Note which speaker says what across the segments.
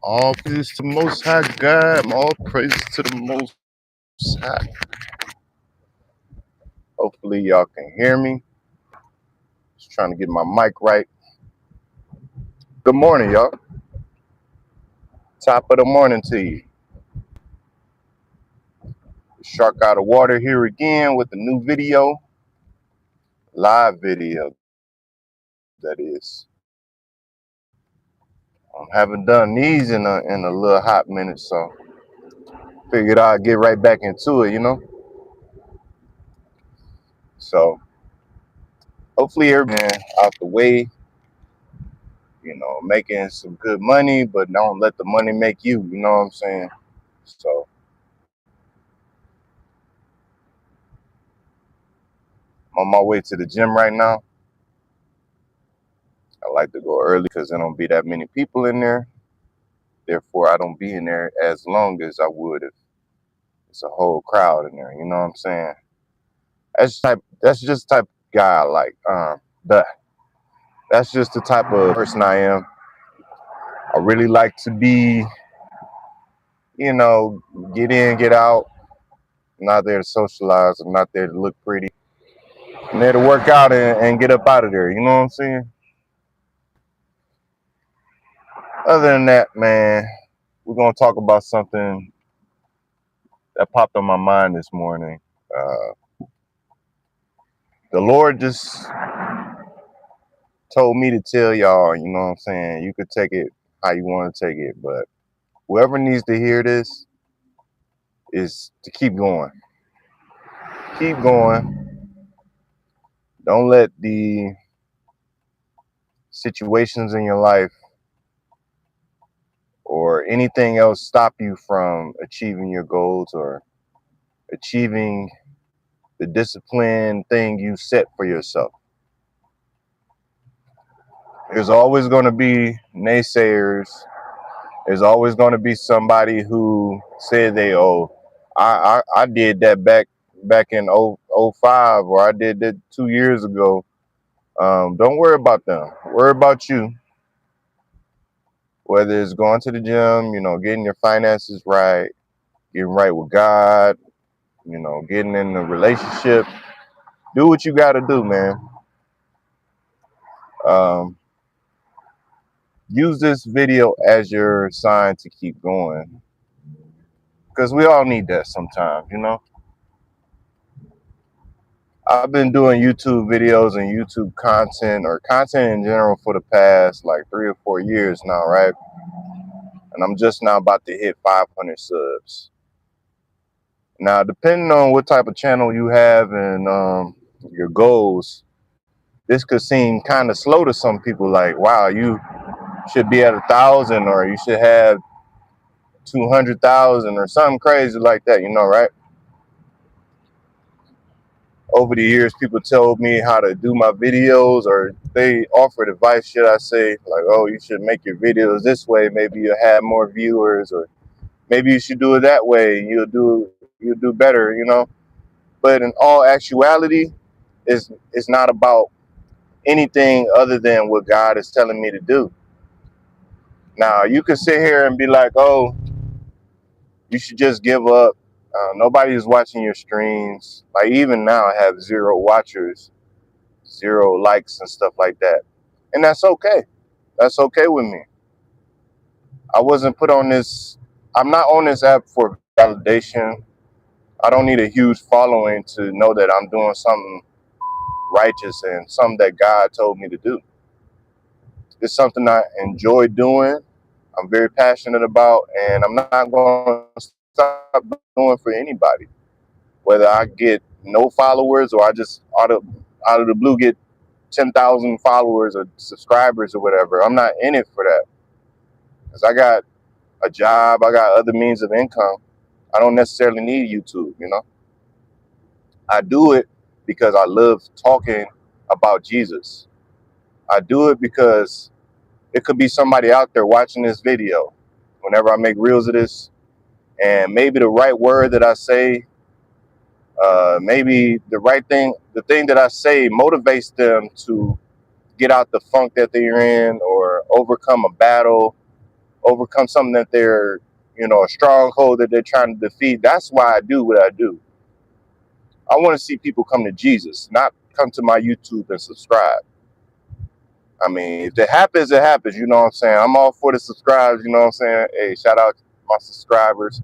Speaker 1: All praise to the Most High God. All praise to the Most High. Hopefully, y'all can hear me. Just trying to get my mic right. Good morning, y'all. Top of the morning to you. Shark out of water here again with a new video, live video. That is. I haven't done these in a little hot minute, so figured I'd get right back into it. So hopefully, everything out the way. Making some good money, but don't let the money make you. You know what I'm saying? So I'm on my way to the gym right now. I like to go early because there don't be that many people in there. Therefore, I don't be in there as long as I would if it's a whole crowd in there. You know what I'm saying? That's just the type of guy I like. But that's just the type of person I am. I really like to be, you know, get in, get out. I'm not there to socialize. I'm not there to look pretty. I'm there to work out and get up out of there. You know what I'm saying? Other than that, man, we're gonna talk about something that popped on my mind this morning. The Lord just told me to tell y'all, you know what I'm saying? You could take it how you want to take it, but whoever needs to hear this is to keep going. Keep going. Don't let the situations in your life or anything else stop you from achieving your goals or achieving the discipline thing you set for yourself. There's always going to be naysayers. There's always going to be somebody who said I did that back in 05, or I did that 2 years ago. Don't worry about them. Worry about you. Whether it's going to the gym, getting your finances right, getting right with God, getting in a relationship. Do what you got to do, man. Um, Use this video as your sign to keep going, because we all need that sometimes. I've been doing YouTube videos and YouTube content or content in general for the past like 3 or 4 years now, right? And I'm just now about to hit 500 subs. Now, depending on what type of channel you have and your goals, this could seem kind of slow to some people. Like, wow, you should be at 1,000, or you should have 200,000 or something crazy like that, right? Over the years, people told me how to do my videos, or they offered advice, should I say, like, oh, you should make your videos this way. Maybe you'll have more viewers, or maybe you should do it that way. You'll do better. But in all actuality, it's not about anything other than what God is telling me to do. Now, you could sit here and be like, oh, you should just give up. Nobody's watching your streams. Like, even now, I have 0 watchers, 0 likes and stuff like that. And that's okay. That's okay with me. I wasn't put on this. I'm not on this app for validation. I don't need a huge following to know that I'm doing something righteous and something that God told me to do. It's something I enjoy doing. I'm very passionate about, and I'm not going to stop doing for anybody. Whether I get no followers or I just out of the blue get 10,000 followers or subscribers or whatever, I'm not in it for that. Because I got a job, I got other means of income. I don't necessarily need YouTube. I do it because I love talking about Jesus. I do it because it could be somebody out there watching this video whenever I make reels of this, and maybe the right word that I say, maybe the thing that I say motivates them to get out the funk that they're in, or overcome a battle, overcome something that they're, a stronghold that they're trying to defeat. That's why I do what I do. I want to see people come to Jesus, not come to my YouTube and subscribe. I mean, if it happens, it happens. You know what I'm saying? I'm all for the subscribes. You know what I'm saying? Hey, shout out to my subscribers.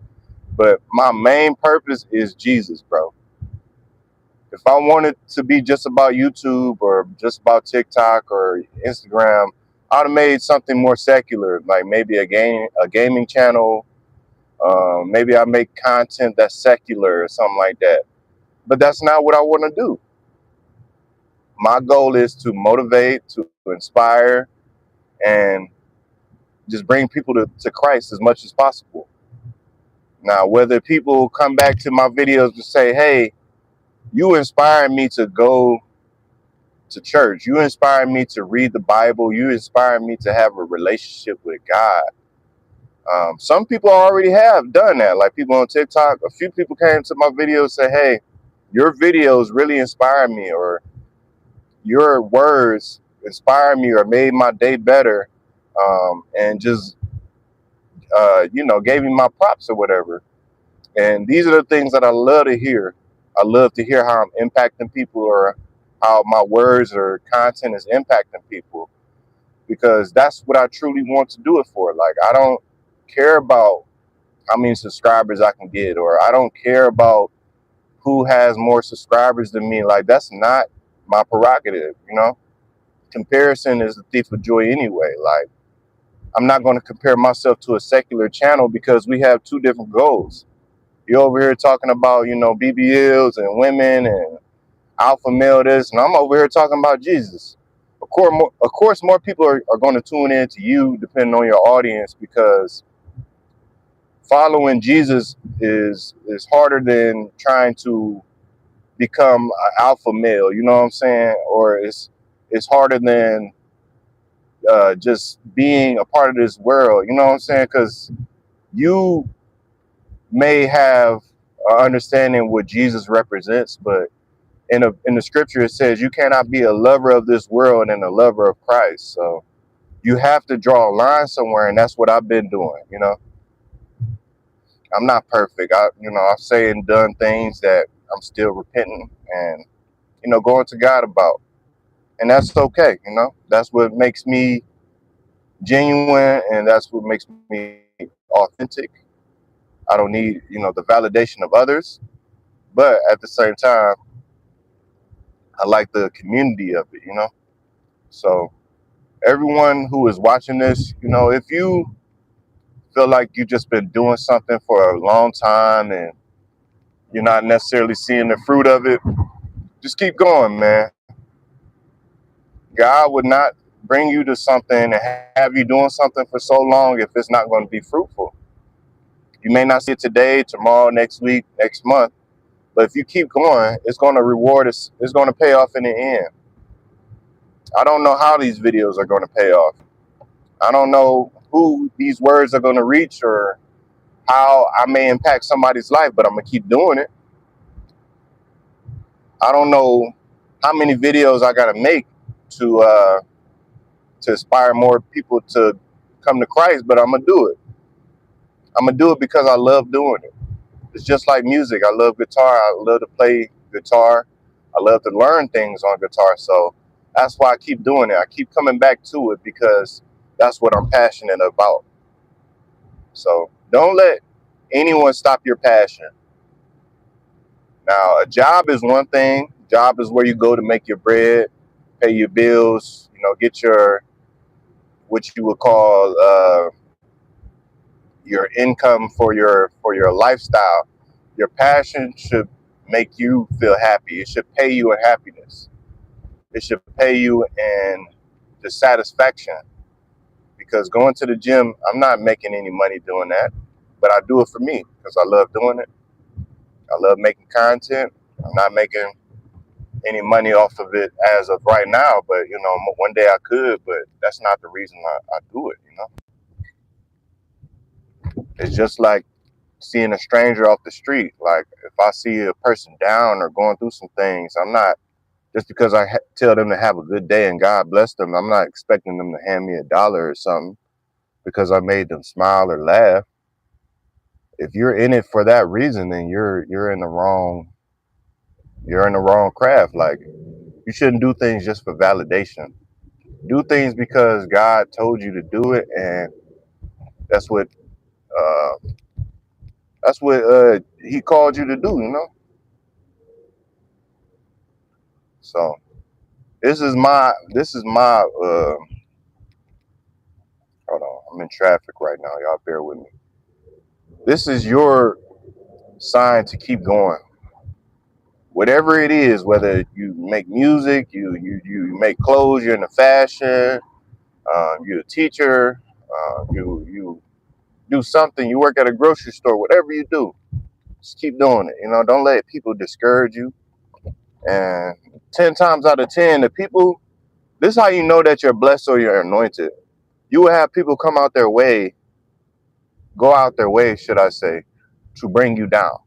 Speaker 1: But my main purpose is Jesus, bro. If I wanted to be just about YouTube or just about TikTok or Instagram, I'd have made something more secular, like maybe a gaming channel. Maybe I make content that's secular or something like that. But that's not what I want to do. My goal is to motivate, to inspire, and just bring people to Christ as much as possible. Now, whether people come back to my videos to say, hey, you inspired me to go to church. You inspired me to read the Bible. You inspired me to have a relationship with God. Some people already have done that. Like people on TikTok, a few people came to my video and said, hey, your videos really inspired me, or your words inspired me or made my day better, and just, gave me my props or whatever. And these are the things that I love to hear. I love to hear how I'm impacting people, or how my words or content is impacting people, because that's what I truly want to do it for. Like, I don't care about how many subscribers I can get, or I don't care about who has more subscribers than me. Like, that's not my prerogative, Comparison is the thief of joy anyway. Like, I'm not going to compare myself to a secular channel because we have two different goals. You're over here talking about, BBLs and women and alpha male this, and I'm over here talking about Jesus. Of course, more people are going to tune in to you depending on your audience, because following Jesus is harder than trying to become an alpha male. You know what I'm saying? Or it's harder than just being a part of this world. You know what I'm saying? Because you may have an understanding what Jesus represents, but in the scripture it says you cannot be a lover of this world and a lover of Christ. So you have to draw a line somewhere, and that's what I've been doing. I'm not perfect. I've said and done things that I'm still repenting and going to God about, and that's okay. That's what makes me genuine, and that's what makes me authentic. I don't need the validation of others, but at the same time, I like the community of it. So everyone who is watching this, if you feel like you just been doing something for a long time and you're not necessarily seeing the fruit of it, just keep going, man. God would not bring you to something and have you doing something for so long if it's not going to be fruitful. You may not see it today, tomorrow, next week, next month, but if you keep going, it's going to reward us. It's going to pay off in the end. I don't know how these videos are going to pay off. I don't know who these words are going to reach or how I may impact somebody's life, but I'm going to keep doing it. I don't know how many videos I got to make to inspire more people to come to Christ, but I'm going to do it. I'm going to do it because I love doing it. It's just like music. I love guitar. I love to play guitar. I love to learn things on guitar. So that's why I keep doing it. I keep coming back to it because that's what I'm passionate about. So don't let anyone stop your passion. Now, a job is one thing. Job is where you go to make your bread, pay your bills, get your, what you would call your income for your lifestyle. Your passion should make you feel happy. It should pay you in happiness. It should pay you in the satisfaction. Because going to the gym, I'm not making any money doing that, but I do it for me because I love doing it. I love making content. I'm not making any money off of it as of right now, but one day I could, but that's not the reason I do it. It's just like seeing a stranger off the street. Like, if I see a person down or going through some things, I'm not, just because I tell them to have a good day and God bless them, I'm not expecting them to hand me $1 or something. because I made them smile or laugh. If you're in it for that reason, then you're in the wrong craft. Like, you shouldn't do things just for validation. Do things because God told you to do it, and that's what uh, He called you to do. So this is my hold on, I'm in traffic right now. Y'all bear with me. This is your sign to keep going. Whatever it is, whether you make music, you make clothes, you're in the fashion, you're a teacher, you do something, you work at a grocery store, whatever you do, just keep doing it. Don't let people discourage you. And 10 times out of 10, the people, this is how you know that you're blessed or you're anointed. You will have people go out their way, should I say, to bring you down.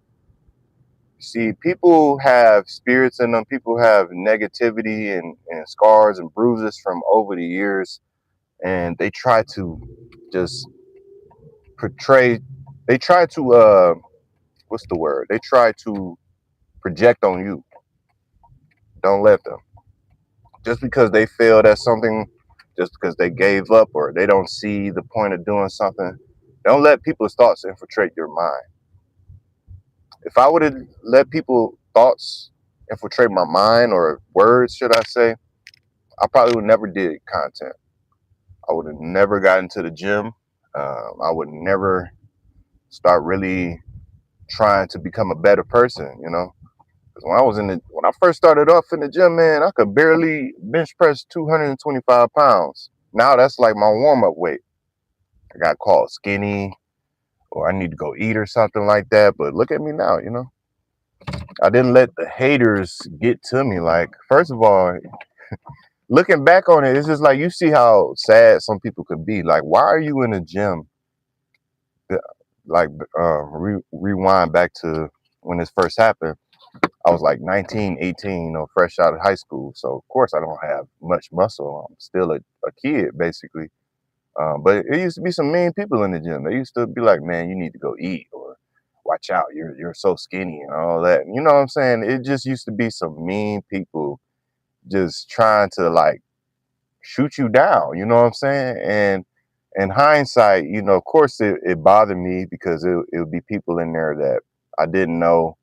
Speaker 1: See, people have spirits in them. People have negativity and scars and bruises from over the years, and they try to just portray. They try to what's the word? They try to project on you. Don't let them. Just because they failed at something, just because they gave up or they don't see the point of doing something, don't let people's thoughts infiltrate your mind. If I would have let people thoughts infiltrate my mind, or words, should I say, I probably would never did content. I would have never gotten to the gym. I would never start really trying to become a better person. Because when I first started off in the gym, man, I could barely bench press 225 pounds. Now that's like my warm up weight. I got called skinny, or I need to go eat or something like that. But look at me now. I didn't let the haters get to me. Like, first of all, looking back on it, it's just like you see how sad some people could be. Like, why are you in the gym? Like, rewind back to when this first happened. I was like 19, 18, fresh out of high school. So, of course, I don't have much muscle. I'm still a kid, basically. But it used to be some mean people in the gym. They used to be like, man, you need to go eat, or watch out, you're so skinny and all that. You know what I'm saying? It just used to be some mean people just trying to like shoot you down. You know what I'm saying? And in hindsight, of course it bothered me because it would be people in there that I didn't know,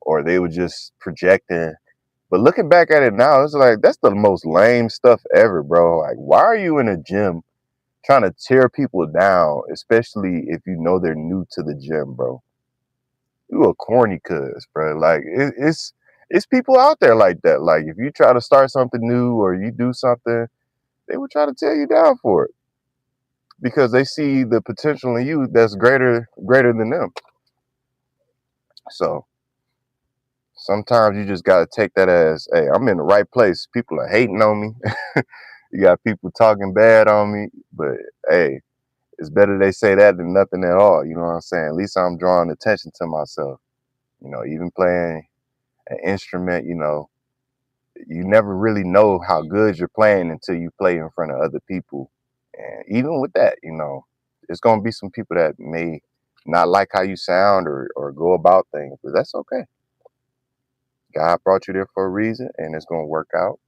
Speaker 1: or they were just projecting. But looking back at it now, it's like that's the most lame stuff ever, bro. Like, why are you in a gym trying to tear people down, especially if you know they're new to the gym, bro? You a corny cuz, bro. Like, it's people out there like that. Like, if you try to start something new or you do something, they will try to tear you down for it because they see the potential in you that's greater than them. So sometimes you just gotta take that as, hey, I'm in the right place. People are hating on me. You got people talking bad on me, but hey, it's better they say that than nothing at all. You know what I'm saying? At least I'm drawing attention to myself. Even playing an instrument, you never really know how good you're playing until you play in front of other people. And even with that, it's gonna be some people that may not like how you sound or go about things, but that's okay. God brought you there for a reason, and it's gonna work out.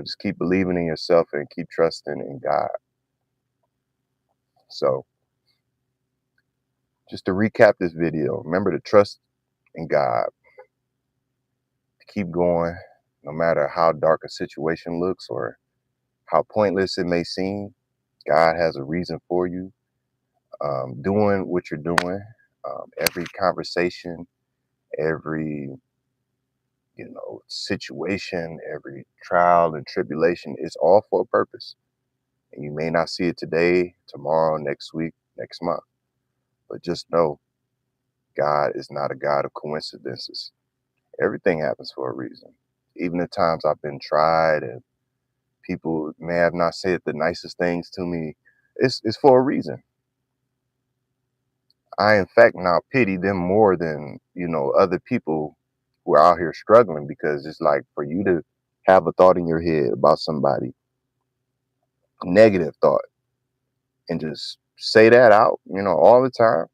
Speaker 1: Just keep believing in yourself and keep trusting in God. So, just to recap this video, remember to trust in God, to keep going, no matter how dark a situation looks or how pointless it may seem. God has a reason for you doing what you're doing. Every conversation, every situation, every trial and tribulation is all for a purpose. And you may not see it today, tomorrow, next week, next month, but just know God is not a God of coincidences. Everything happens for a reason. Even the times I've been tried and people may have not said the nicest things to me, it's for a reason. I, in fact, now pity them more than, other people who are out here struggling, because it's like, for you to have a thought in your head about somebody, negative thought, and just say that out, all the time,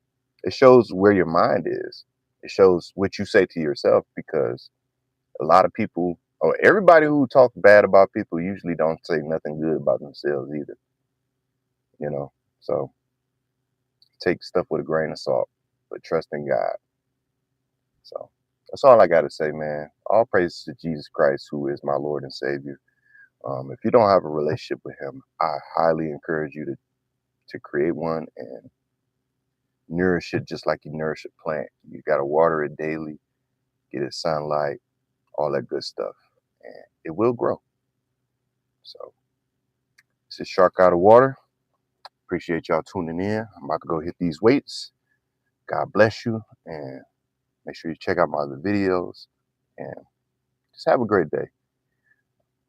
Speaker 1: it shows where your mind is. It shows what you say to yourself, because a lot of people, or everybody who talks bad about people, usually don't say nothing good about themselves either. You know, so take stuff with a grain of salt, but trust in God. So that's all I got to say, man. All praise to Jesus Christ, who is my Lord and Savior. If you don't have a relationship with Him, I highly encourage you to create one and nourish it just like you nourish a plant. You got to water it daily, get it sunlight, all that good stuff, and it will grow. So this is Shark Out of Water. Appreciate y'all tuning in. I'm about to go hit these weights. God bless you, and make sure you check out my other videos, and just have a great day.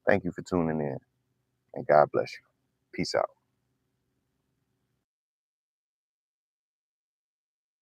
Speaker 1: Thank you for tuning in, and God bless you. Peace out.